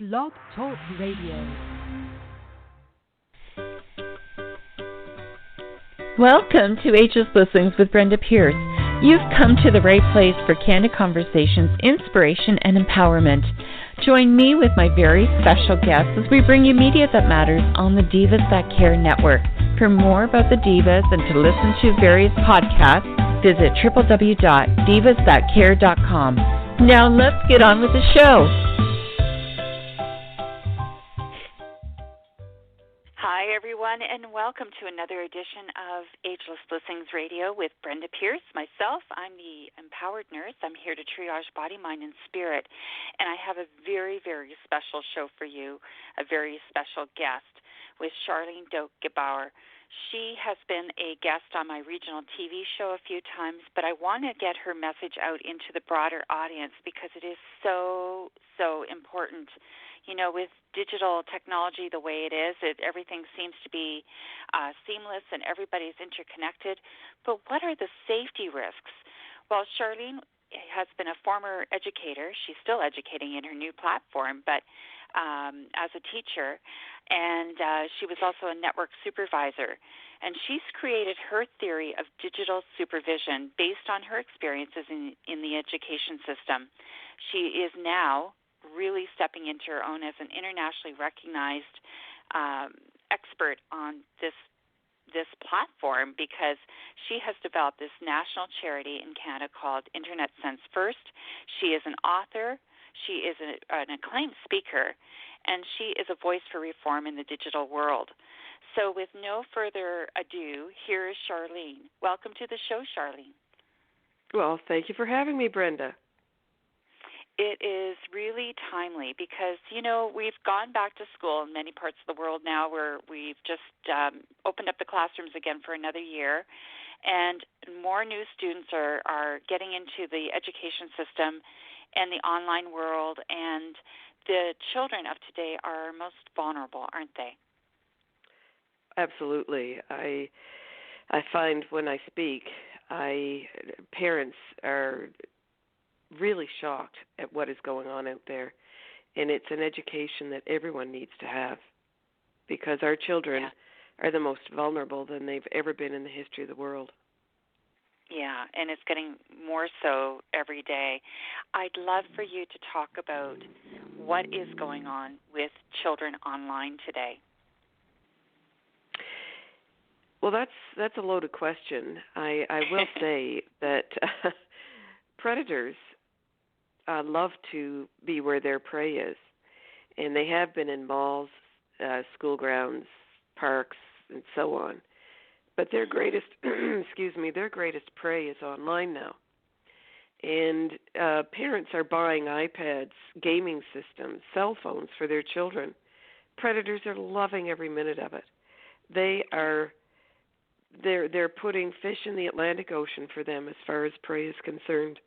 Blog Talk Radio. Welcome to Ageless Blessings with Brenda Pierce. You've come to the right place for candid conversations, inspiration, and empowerment. Join me with my very special guests as we bring you media that matters on the Divas That Care network. For more about the Divas and to listen to various podcasts, visit www.divasthatcare.com. Now let's get on with the show. Hi, everyone, and welcome to another edition of Ageless Blessings Radio with Brenda Pierce. Myself, I'm the Empowered Nurse. I'm here to triage body, mind, and spirit, and I have a very, very special show for you, a very special guest with Charlene Doak-Gebauer. She has been a guest on my regional TV show a few times, but I want to get her message out into the broader audience because it is so, so important. You know, with digital technology the way it is, everything seems to be seamless and everybody's interconnected. But what are the safety risks? Well, Charlene has been a former educator. She's still educating in her new platform, but as a teacher, and she was also a network supervisor. And she's created her theory of digital supervision based on her experiences in the education system. She is now really stepping into her own as an internationally recognized expert on this platform because she has developed this national charity in Canada called Internet Sense First. She is an author. She is an acclaimed speaker, and she is a voice for reform in the digital world. So with no further ado, here is Charlene. Welcome to the show, Charlene. Well, thank you for having me, Brenda. It is really timely because, you know, we've gone back to school in many parts of the world now where we've just opened up the classrooms again for another year, and more new students are getting into the education system and the online world, and the children of today are most vulnerable, aren't they? Absolutely. I find when I speak, parents are really shocked at what is going on out there, and it's an education that everyone needs to have because our children are the most vulnerable than they've ever been in the history of the world. Yeah, and it's getting more so every day. I'd love for you to talk about what is going on with children online today. Well, that's a loaded question. I will say that predators love to be where their prey is, and they have been in malls, school grounds, parks, and so on. But their greatest, their greatest prey is online now. And parents are buying iPads, gaming systems, cell phones for their children. Predators are loving every minute of it. They're putting fish in the Atlantic Ocean for them as far as prey is concerned.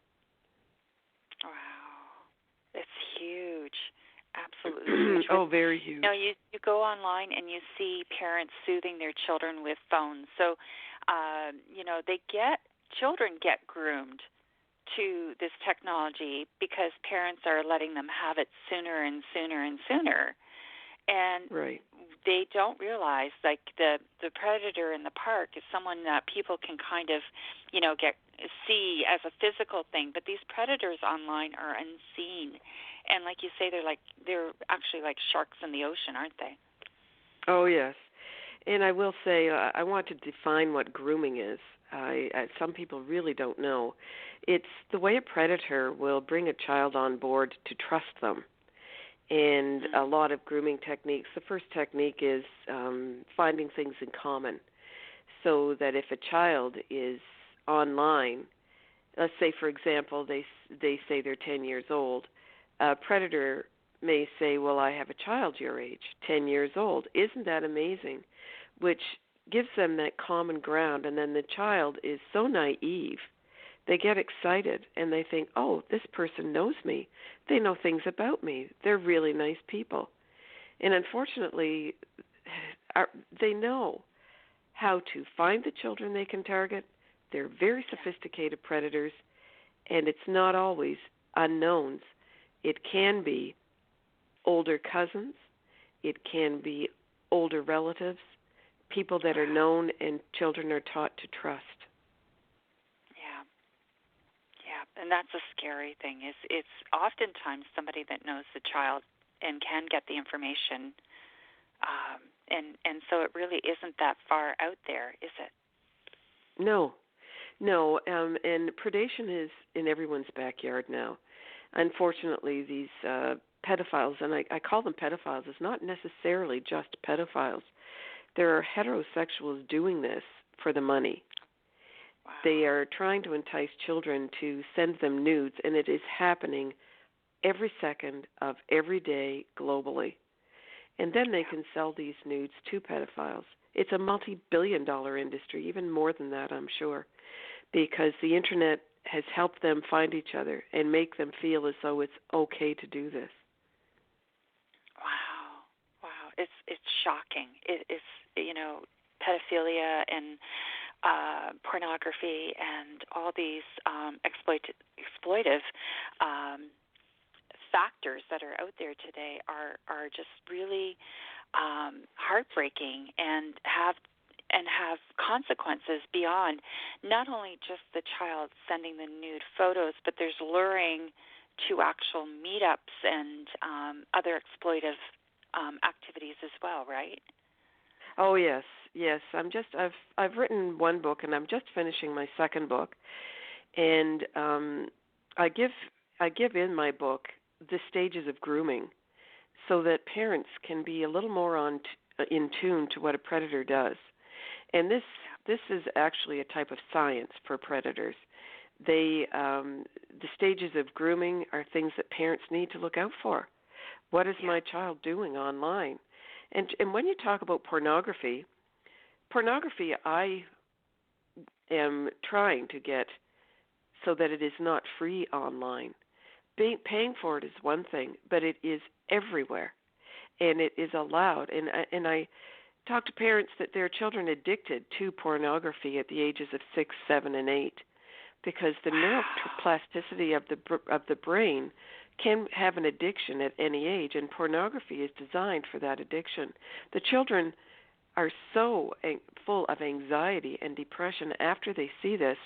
Wow, it's huge. Absolutely huge. Oh, very huge. You know, you go online and you see parents soothing their children with phones. So, children get groomed to this technology because parents are letting them have it sooner and sooner and sooner. And they don't realize, like, the predator in the park is someone that people can kind of, see as a physical thing. But these predators online are unseen. And like you say, they're actually like sharks in the ocean, aren't they? Oh, yes. And I will say, I want to define what grooming is. Some people really don't know. It's the way a predator will bring a child on board to trust them. And a lot of grooming techniques. The first technique is finding things in common, so that if a child is online, let's say, for example, they say they're 10 years old, a predator may say, well, I have a child your age, 10 years old. Isn't that amazing? Which gives them that common ground, and then the child is so naive. They get excited, and they think, oh, this person knows me. They know things about me. They're really nice people. And unfortunately, they know how to find the children they can target. They're very sophisticated predators, and it's not always unknowns. It can be older cousins. It can be older relatives, people that are known and children are taught to trust. Yeah, and that's a scary thing. It's oftentimes somebody that knows the child and can get the information, and so it really isn't that far out there, is it? No, and predation is in everyone's backyard now. Unfortunately, these pedophiles, and I call them pedophiles, it's not necessarily just pedophiles. There are heterosexuals doing this for the money. Wow. They are trying to entice children to send them nudes, and it is happening every second of every day globally. And then they can sell these nudes to pedophiles. It's a multi-billion-dollar industry, even more than that, I'm sure, because the Internet has helped them find each other and make them feel as though it's okay to do this. Wow, it's shocking. It's pedophilia and pornography and all these exploitive factors that are out there today are just really heartbreaking and have consequences beyond not only just the child sending the nude photos, but there's luring to actual meetups and other exploitive activities as well, right? Oh yes. I've written one book, and I'm just finishing my second book, and I give in my book the stages of grooming, so that parents can be a little more in tune to what a predator does. And this is actually a type of science for predators. The stages of grooming are things that parents need to look out for. What is my child doing online? And when you talk about pornography, I am trying to get so that it is not free online. Paying for it is one thing, but it is everywhere, and it is allowed. And I talk to parents that their children addicted to pornography at the ages of 6, 7, and 8, because the neuroplasticity of the brain can have an addiction at any age, and pornography is designed for that addiction. The children are so full of anxiety and depression after they see this.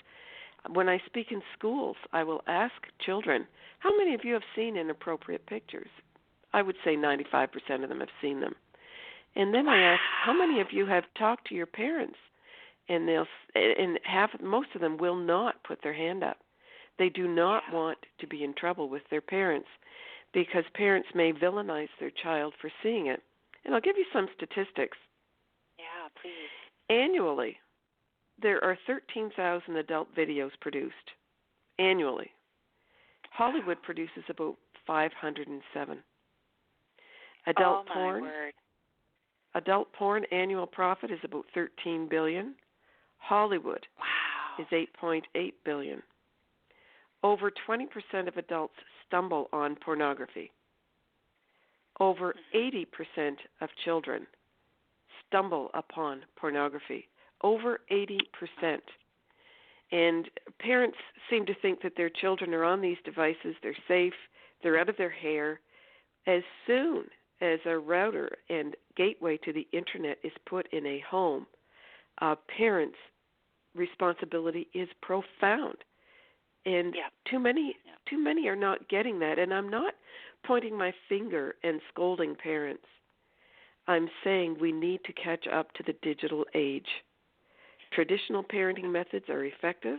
When I speak in schools, I will ask children, how many of you have seen inappropriate pictures? I would say 95% of them have seen them. And then I ask, how many of you have talked to your parents? And most of them will not put their hand up. They do not want to be in trouble with their parents, because parents may villainize their child for seeing it. And I'll give you some statistics. Yeah, please. Annually, there are 13,000 adult videos produced. Annually. Hollywood produces about 507. Adult porn annual profit is about $13 billion. Hollywood is $8.8 billion. Over 20% of adults stumble on pornography. Over 80% of children stumble upon pornography. Over 80%. And parents seem to think that their children are on these devices, they're safe, they're out of their hair. As soon as a router and gateway to the Internet is put in a home, parents' responsibility is profound. And too many are not getting that. And I'm not pointing my finger and scolding parents. I'm saying we need to catch up to the digital age. Traditional parenting methods are effective,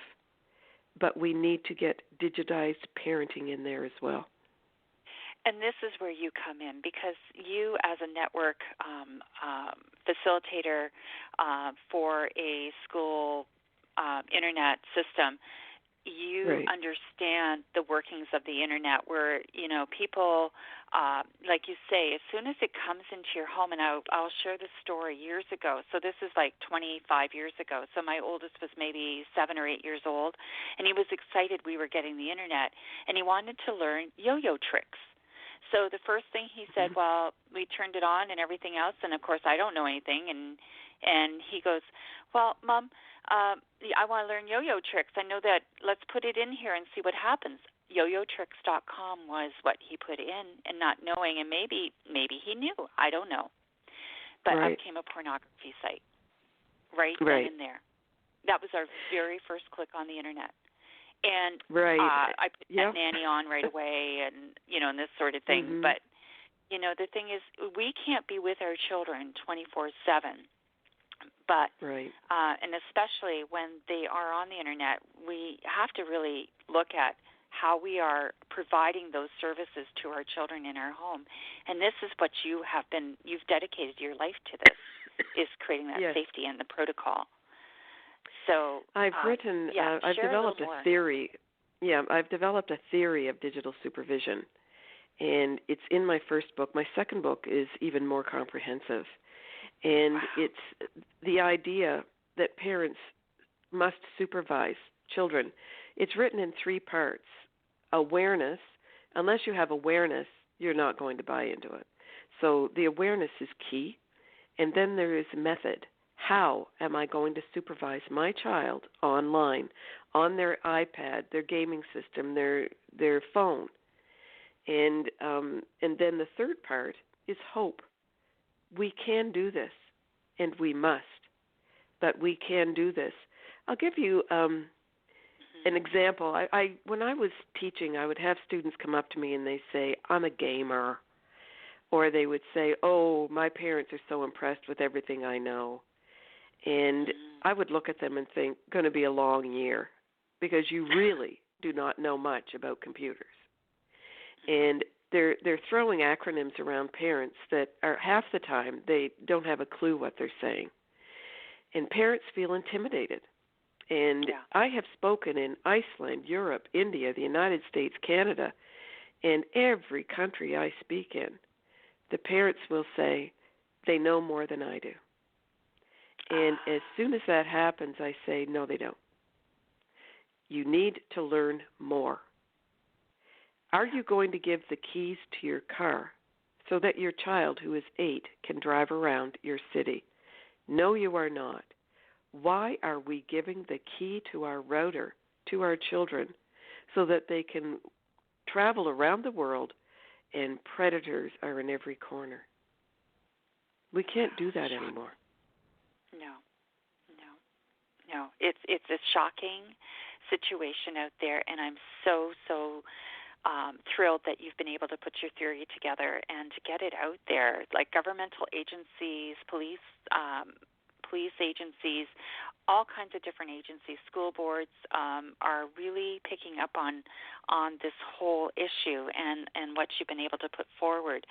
but we need to get digitized parenting in there as well. And this is where you come in, because you, as a network facilitator for a school internet system, you understand the workings of the Internet, where, people, like you say, as soon as it comes into your home, and I'll share this story years ago. So this is like 25 years ago. So my oldest was maybe 7 or 8 years old, and he was excited we were getting the Internet, and he wanted to learn yo-yo tricks. So the first thing he said, well, we turned it on and everything else, and of course I don't know anything, and he goes, well, Mom, I want to learn yo-yo tricks. I know that. Let's put it in here and see what happens. yoyotricks.com was what he put in, and not knowing, and maybe he knew, I don't know, but right. up came a pornography site right right. then and there. That was our very first click on the internet. And right. I put that nanny on right away, and and this sort of thing. Mm-hmm. But the thing is, we can't be with our children 24/7. But right. And especially when they are on the internet, we have to really look at how we are providing those services to our children in our home. And this is what you've dedicated your life to. This is creating that yes. safety and the protocol. So I've developed a theory. Yeah, I've developed a theory of digital supervision, and it's in my first book. My second book is even more comprehensive, and it's the idea that parents must supervise children. It's written in 3 parts. Awareness. Unless you have awareness, you're not going to buy into it. So the awareness is key, and then there is method. How am I going to supervise my child online, on their iPad, their gaming system, their phone? And then the third part is hope. We can do this, and we must, but we can do this. I'll give you an example. I when I was teaching, I would have students come up to me and they say, "I'm a gamer," or they would say, "Oh, my parents are so impressed with everything I know." And I would look at them and think, going to be a long year, because you really do not know much about computers. And they're throwing acronyms around parents that are half the time they don't have a clue what they're saying. And parents feel intimidated. And I have spoken in Iceland, Europe, India, the United States, Canada, and every country I speak in, the parents will say, they know more than I do. And as soon as that happens, I say, no, they don't. You need to learn more. Are you going to give the keys to your car so that your child who is 8 can drive around your city? No, you are not. Why are we giving the key to our router to our children so that they can travel around the world and predators are in every corner? We can't do that anymore. No. It's a shocking situation out there, and I'm so thrilled that you've been able to put your theory together and to get it out there. Like governmental agencies, police agencies, all kinds of different agencies, school boards are really picking up on this whole issue and what you've been able to put forward.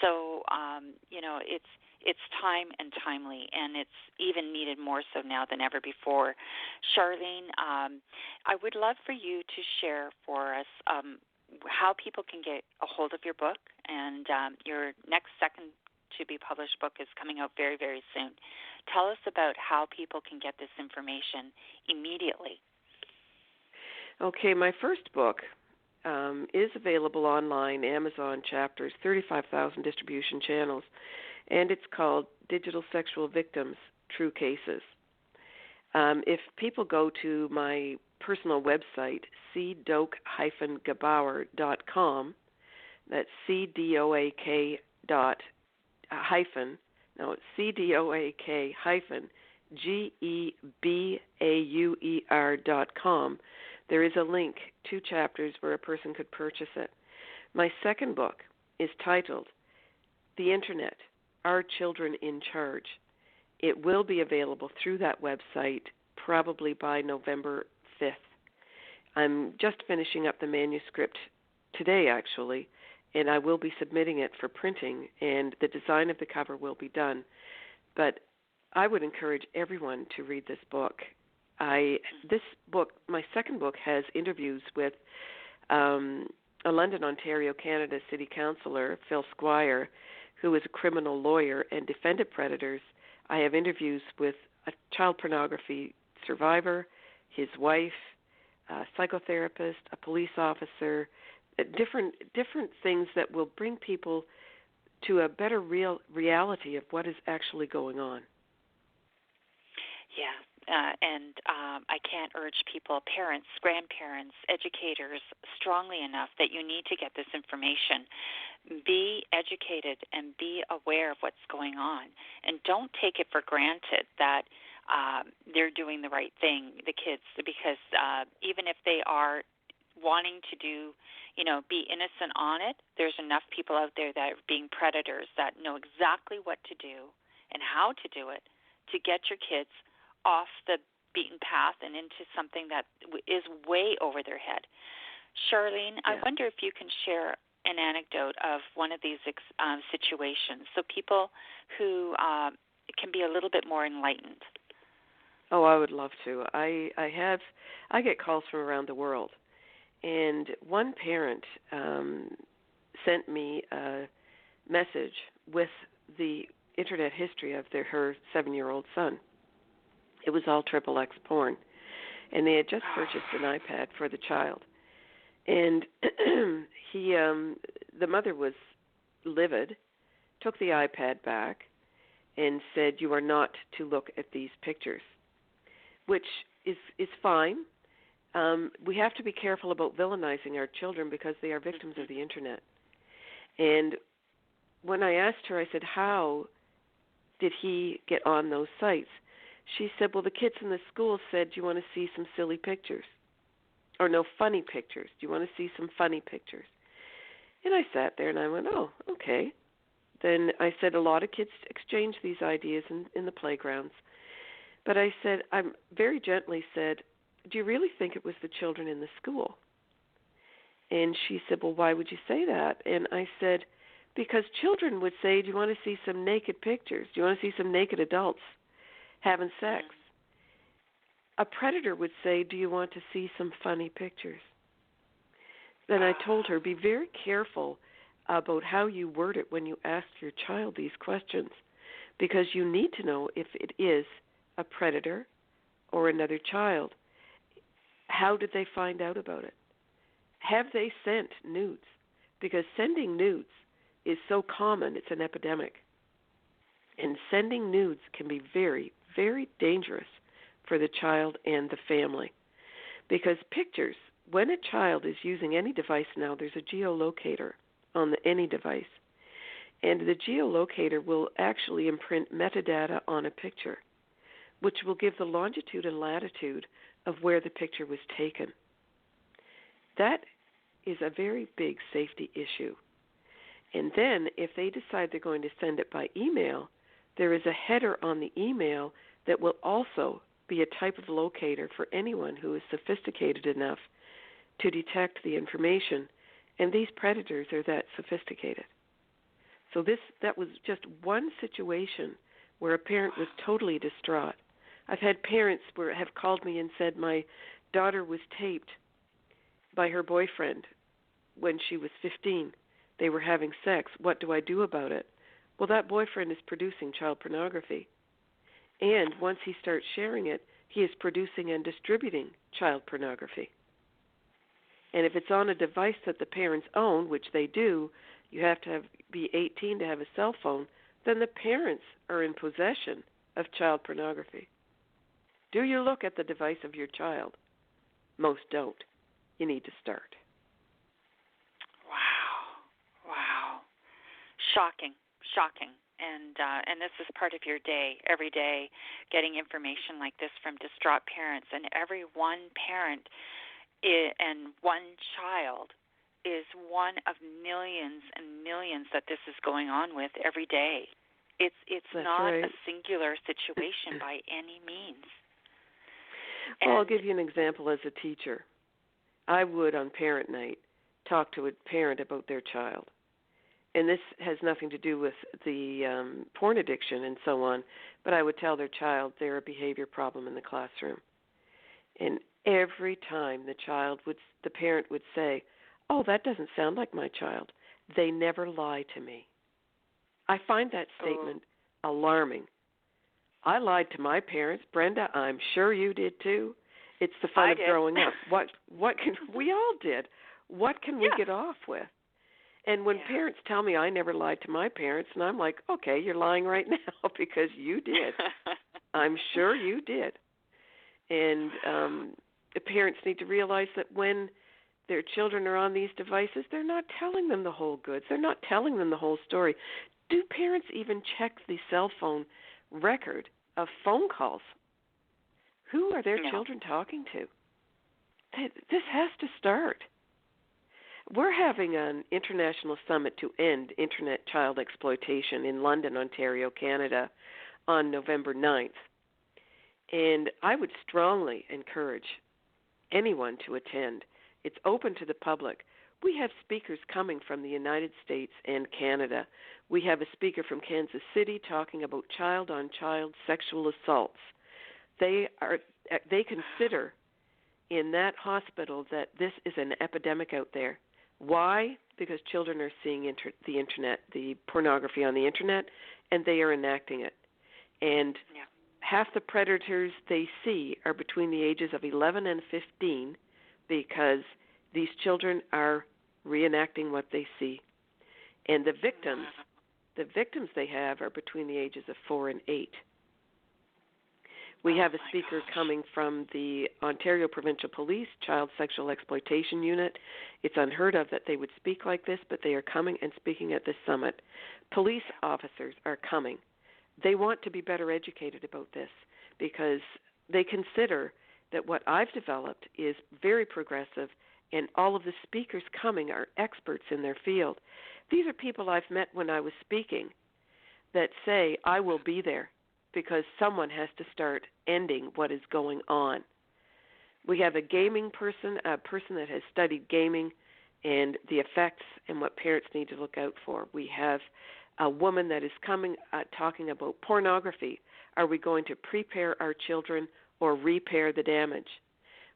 So it's time and timely, and it's even needed more so now than ever before. Charlene, I would love for you to share for us how people can get a hold of your book, and your next second to be published book is coming out very, very soon. Tell us about how people can get this information immediately. Okay, my first book is available online, Amazon chapters, 35,000 distribution channels, and it's called Digital Sexual Victims, True Cases. If people go to my personal website, cdoak-gebauer.com, that's CDOAK CDOAK-GEBAUER.com, there is a link, 2 chapters where a person could purchase it. My second book is titled The Internet, Our Children in Charge. It will be available through that website probably by November 5th. I'm just finishing up the manuscript today, actually, and I will be submitting it for printing, and the design of the cover will be done. But I would encourage everyone to read this book. This book, my second book, has interviews with a London, Ontario, Canada City Councillor, Phil Squire, who is a criminal lawyer and defended predators. I have interviews with a child pornography survivor, his wife, a psychotherapist, a police officer, different things that will bring people to a better reality of what is actually going on. Yeah, and I can't urge people, parents, grandparents, educators, strongly enough that you need to get this information. Be educated and be aware of what's going on. And don't take it for granted that they're doing the right thing, the kids, because even if they are wanting to do, be innocent on it, there's enough people out there that are being predators that know exactly what to do and how to do it to get your kids off the beaten path and into something that is way over their head. Charlene, I wonder if you can share an anecdote of one of these situations so people who can be a little bit more enlightened. Oh, I would love to. I get calls from around the world, and one parent sent me a message with the internet history of her 7-year-old son. It was all XXX porn, and they had just purchased an iPad for the child. And the mother was livid, took the iPad back, and said, "You are not to look at these pictures," which is fine. We have to be careful about villainizing our children because they are victims of the internet. And when I asked her, I said, "How did he get on those sites?" She said, "Well, the kids in the school said, do you want to see some silly pictures? Or no, funny pictures. Do you want to see some funny pictures?" And I sat there and I went, "Oh, okay." Then I said, a lot of kids exchange these ideas in the playgrounds. But I said, I very gently said, "Do you really think it was the children in the school?" And she said, "Well, why would you say that?" And I said, "Because children would say, do you want to see some naked pictures? Do you want to see some naked adults having sex?" A predator would say, "Do you want to see some funny pictures?" Then I told her, be very careful about how you word it when you ask your child these questions, because you need to know if it is a predator or another child. How did they find out about it? Have they sent nudes? Because sending nudes is so common, it's an epidemic. And sending nudes can be very, very dangerous for the child and the family. Because pictures, when a child is using any device now, there's a geolocator on any device. And the geolocator will actually imprint metadata on a picture, which will give the longitude and latitude of where the picture was taken. That is a very big safety issue. And then if they decide they're going to send it by email, there is a header on the email that will also be a type of locator for anyone who is sophisticated enough to detect the information. And these predators are that sophisticated. So that was just one situation where a parent was totally distraught. I've had parents have called me and said, "My daughter was taped by her boyfriend when she was 15. They were having sex. What do I do about it?" Well, that boyfriend is producing child pornography. And once he starts sharing it, he is producing and distributing child pornography. And if it's on a device that the parents own, which they do, you have to be 18 to have a cell phone, then the parents are in possession of child pornography. Do you look at the device of your child? Most don't. You need to start. Wow. Shocking. And this is part of your day, every day, getting information like this from distraught parents. And every one parent and one child is one of millions and millions that this is going on with every day. It's not right. a singular situation by any means. Well, I'll give you an example as a teacher. I would, on parent night, talk to a parent about their child. And this has nothing to do with the porn addiction and so on, but I would tell their child they're a behavior problem in the classroom. And every time the parent would say, "Oh, that doesn't sound like my child. They never lie to me." I find that statement alarming. I lied to my parents. Brenda, I'm sure you did too. It's the fun of growing up. What can we all did? What can we get off with? And when parents tell me I never lied to my parents, and I'm like, okay, you're lying right now because you did. I'm sure you did. And the parents need to realize that when their children are on these devices, they're not telling them the whole goods. They're not telling them the whole story. Do parents even check the cell phone record of phone calls? Who are their children talking to? This has to start. We're having an international summit to end internet child exploitation in London, Ontario, Canada on November 9th. And I would strongly encourage anyone to attend. It's open to the public. We have speakers coming from the United States and Canada. We have a speaker from Kansas City talking about child-on-child sexual assaults. They consider in that hospital that this is an epidemic out there. Why? Because children are seeing the internet, the pornography on the internet, and they are enacting it. And half the predators they see are between the ages of 11 and 15 because these children are reenacting what they see. And the victims they have are between the ages of 4 and 8. We have a speaker coming from the Ontario Provincial Police Child Sexual Exploitation Unit. It's unheard of that they would speak like this, but they are coming and speaking at this summit. Police officers are coming. They want to be better educated about this because they consider that what I've developed is very progressive, and all of the speakers coming are experts in their field. These are people I've met when I was speaking that say, I will be there because someone has to start ending what is going on. We have a gaming person, a person that has studied gaming and the effects and what parents need to look out for. We have a woman that is coming talking about pornography. Are we going to prepare our children or repair the damage?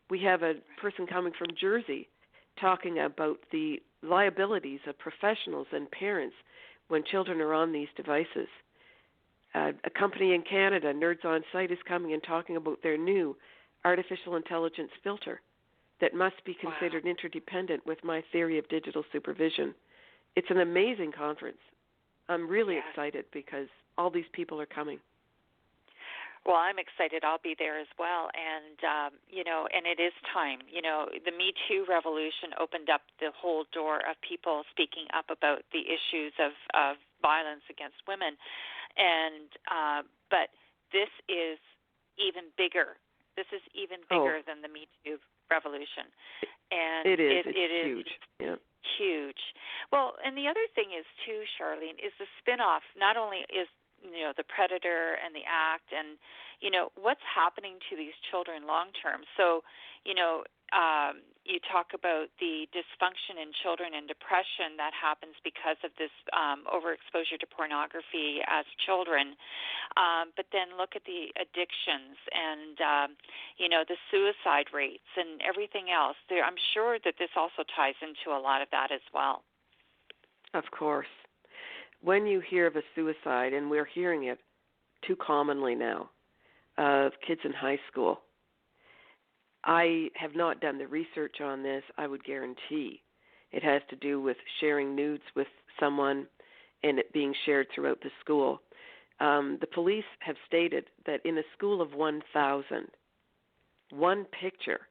We have a person coming from Jersey talking about the liabilities of professionals and parents when children are on these devices. A company in Canada, Nerds on Site, is coming and talking about their new artificial intelligence filter that must be considered interdependent with my theory of digital supervision. It's an amazing conference. I'm really excited because all these people are coming. Well, I'm excited. I'll be there as well. And, and it is time. The Me Too revolution opened up the whole door of people speaking up about the issues of violence against women. And but this is even bigger. This is even bigger than the Me Too revolution. And it is. It's huge. Yeah. Huge. Well, and the other thing is, too, Charlene, is the spin-off. Not only is, the predator and the act and, what's happening to these children long-term. So, you talk about the dysfunction in children and depression that happens because of this overexposure to pornography as children. But then look at the addictions and, the suicide rates and everything else. I'm sure that this also ties into a lot of that as well. Of course. When you hear of a suicide, and we're hearing it too commonly now, of kids in high school, I have not done the research on this. I would guarantee it has to do with sharing nudes with someone and it being shared throughout the school. The police have stated that in a school of 1,000, one picture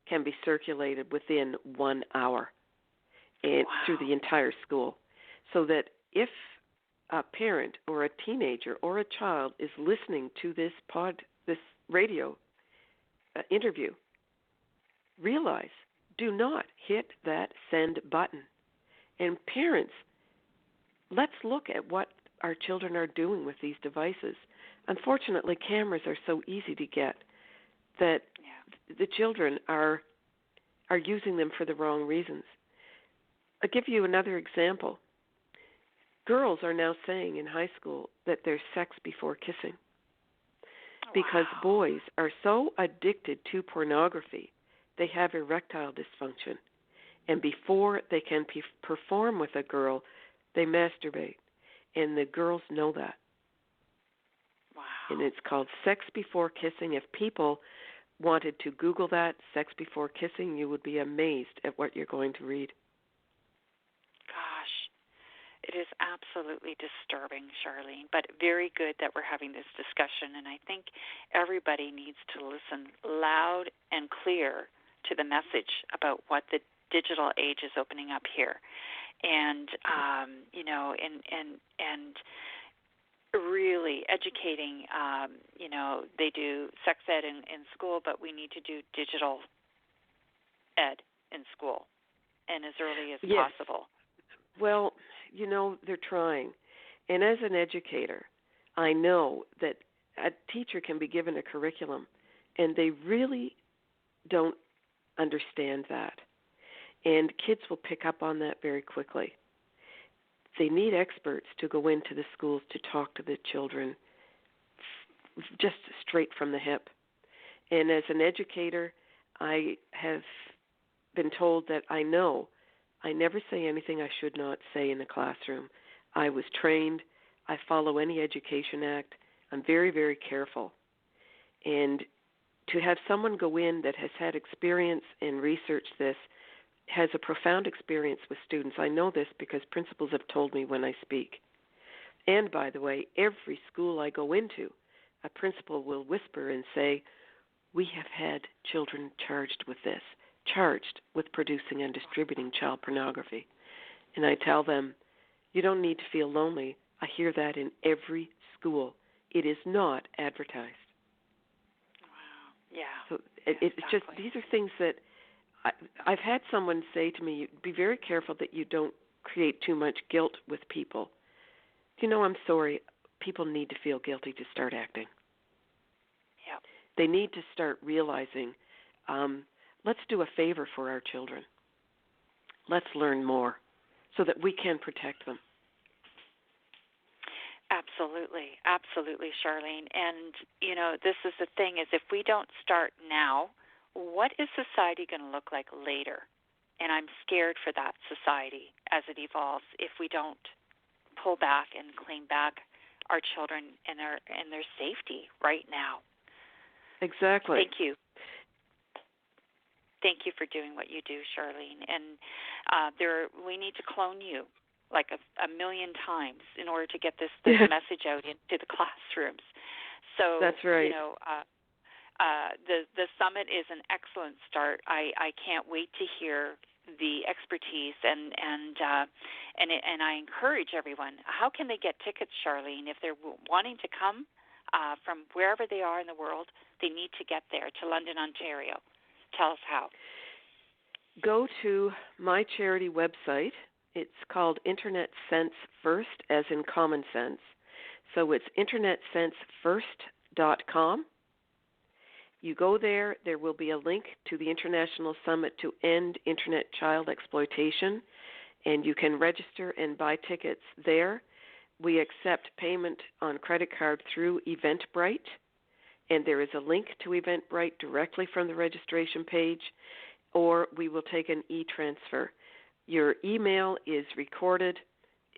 can be circulated within 1 hour through the entire school. So that if a parent or a teenager or a child is listening to this radio interview, realize, do not hit that send button. And parents, let's look at what our children are doing with these devices. Unfortunately, cameras are so easy to get that the children are using them for the wrong reasons. I'll give you another example. Girls are now saying in high school that there's sex before kissing because boys are so addicted to pornography, they have erectile dysfunction. And before they can perform with a girl, they masturbate. And the girls know that. Wow. And it's called sex before kissing. If people wanted to Google that, sex before kissing, you would be amazed at what you're going to read. Gosh. It is absolutely disturbing, Charlene, but very good that we're having this discussion, and I think everybody needs to listen loud and clear to the message about what the digital age is opening up here. And, and really educating, they do sex ed in school, but we need to do digital ed in school and as early as possible. Well, they're trying. And as an educator, I know that a teacher can be given a curriculum, and they really don't understand that. And kids will pick up on that very quickly. They need experts to go into the schools to talk to the children just straight from the hip. And as an educator, I have been told that I never say anything I should not say in the classroom. I was trained. I follow any education act. I'm very, very careful. And to have someone go in that has had experience and researched this, has a profound experience with students. I know this because principals have told me when I speak. And by the way, every school I go into, a principal will whisper and say, we have had children charged with this, charged with producing and distributing child pornography. And I tell them, you don't need to feel lonely. I hear that in every school. It is not advertised. Wow. Yeah. So it's just, these are things that I've had someone say to me, be very careful that you don't create too much guilt with people. I'm sorry. People need to feel guilty to start acting. Yeah. They need to start realizing, let's do a favor for our children. Let's learn more so that we can protect them. Absolutely, Charlene. And, this is the thing, is if we don't start now, what is society going to look like later? And I'm scared for that society as it evolves if we don't pull back and claim back our children and their safety right now. Exactly. Thank you. Thank you for doing what you do, Charlene. And we need to clone you like a million times in order to get this message out into the classrooms. So that's right. The summit is an excellent start. I can't wait to hear the expertise and I encourage everyone. How can they get tickets, Charlene? If they're wanting to come from wherever they are in the world, they need to get there to London, Ontario. Tell us how. Go to my charity website. It's called Internet Sense First, as in common sense. So it's internetsensefirst.com. You go there, there will be a link to the International Summit to End Internet Child Exploitation, and you can register and buy tickets there. We accept payment on credit card through Eventbrite, and there is a link to Eventbrite directly from the registration page, or we will take an e-transfer. Your email is recorded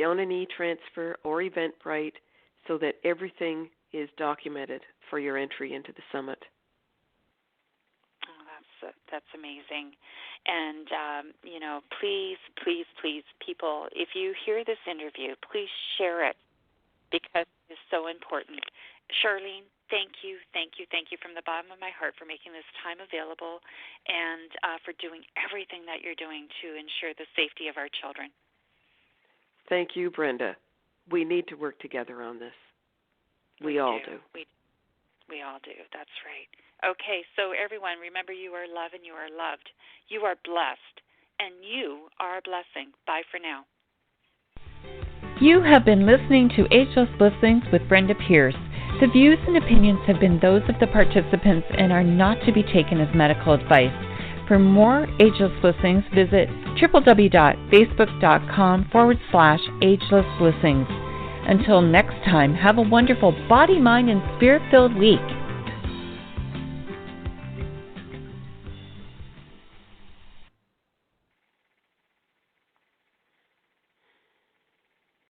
on an e-transfer or Eventbrite so that everything is documented for your entry into the summit. That's amazing. And, please, people, if you hear this interview, please share it because it is so important. Charlene, thank you from the bottom of my heart for making this time available and for doing everything that you're doing to ensure the safety of our children. Thank you, Brenda. We need to work together on this. We all do. We all do. That's right. Okay, so everyone, remember you are loved and you are loved. You are blessed, and you are a blessing. Bye for now. You have been listening to Ageless Blissings with Brenda Pierce. The views and opinions have been those of the participants and are not to be taken as medical advice. For more Ageless Blissings, visit www.facebook.com/agelessblissings. Until next time, have a wonderful body, mind, and spirit-filled week.